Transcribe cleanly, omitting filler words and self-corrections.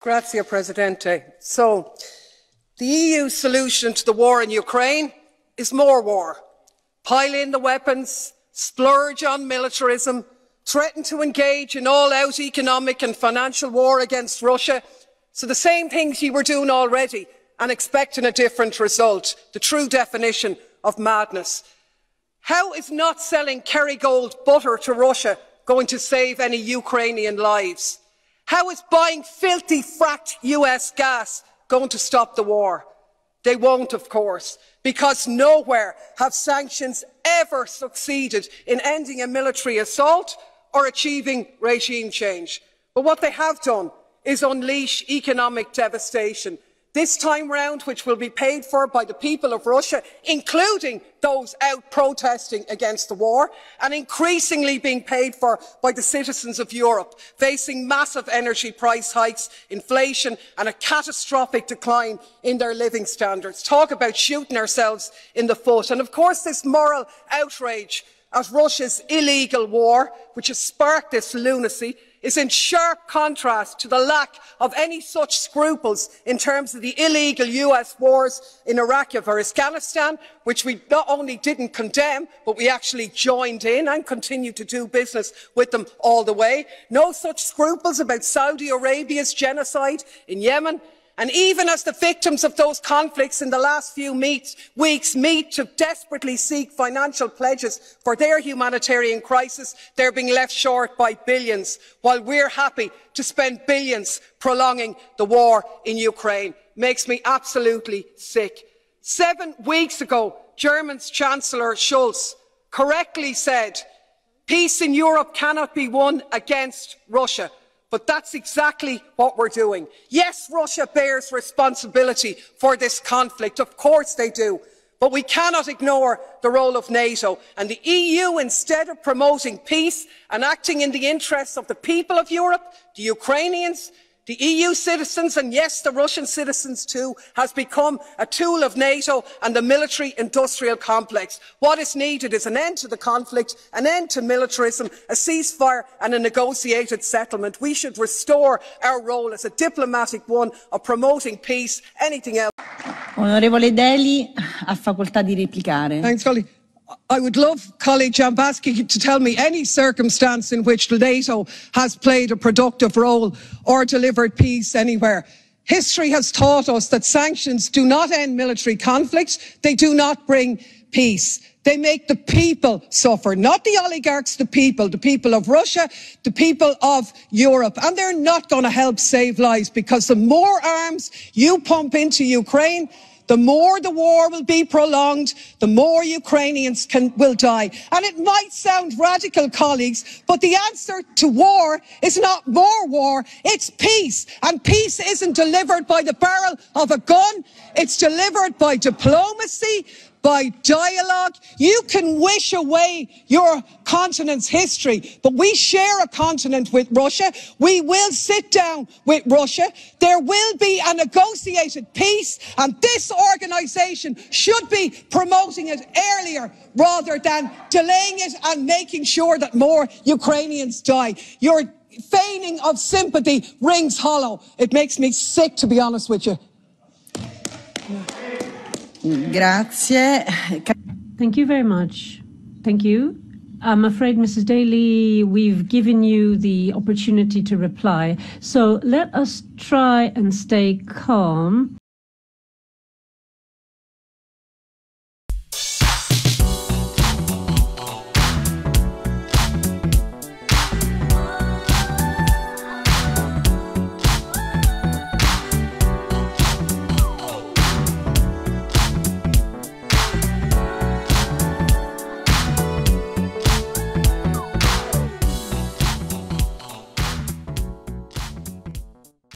Grazie, Presidente. So, the EU solution to the war in Ukraine is more war. Pile in the weapons, splurge on militarism, threaten to engage in all-out economic and financial war against Russia. So the same things you were doing already and expecting a different result. The true definition of madness. How is not selling Kerrygold butter to Russia going to save any Ukrainian lives? How is buying filthy fracked US gas going to stop the war? They won't, of course, because nowhere have sanctions ever succeeded in ending a military assault or achieving regime change. But what they have done is unleash economic devastation, this time round which will be paid for by the people of Russia, including those out protesting against the war, and increasingly being paid for by the citizens of Europe, facing massive energy price hikes, inflation and a catastrophic decline in their living standards. Talk about shooting ourselves in the foot. And of course this moral outrage at Russia's illegal war, which has sparked this lunacy, is in sharp contrast to the lack of any such scruples in terms of the illegal US wars in Iraq or Afghanistan, which we not only didn't condemn, but we actually joined in and continue to do business with them all the way. No such scruples about Saudi Arabia's genocide in Yemen. And even as the victims of those conflicts in the last few weeks meet to desperately seek financial pledges for their humanitarian crisis, they're being left short by billions, while we're happy to spend billions prolonging the war in Ukraine. Makes me absolutely sick. 7 weeks ago, German's Chancellor Scholz correctly said, peace in Europe cannot be won against Russia. But that's exactly what we're doing. Yes, Russia bears responsibility for this conflict. Of course they do. But we cannot ignore the role of NATO. And the EU, instead of promoting peace and acting in the interests of the people of Europe, the Ukrainians, the EU citizens, and yes, the Russian citizens too, has become a tool of NATO and the military-industrial complex. What is needed is an end to the conflict, an end to militarism, a ceasefire and a negotiated settlement. We should restore our role as a diplomatic one of promoting peace. Anything else? Onorevole Daly, ha facoltà di replicare. Thanks, colleague. I would love colleague Jambaski to tell me any circumstance in which NATO has played a productive role or delivered peace anywhere. History has taught us that sanctions do not end military conflicts. They do not bring peace. They make the people suffer, not the oligarchs, the people of Russia, the people of Europe. And they're not going to help save lives, because the more arms you pump into Ukraine, the more the war will be prolonged, the more Ukrainians will die. And it might sound radical, colleagues, but the answer to war is not more war, it's peace. And peace isn't delivered by the barrel of a gun, it's delivered by diplomacy, by dialogue. You can wish away your continent's history, but we share a continent with Russia. We will sit down with Russia. There will be a negotiated peace, and this organisation should be promoting it earlier rather than delaying it and making sure that more Ukrainians die. Your feigning of sympathy rings hollow. It makes me sick, to be honest with you. Grazie. Thank you very much. Thank you. I'm afraid, Mrs. Daly, we've given you the opportunity to reply. So let us try and stay calm.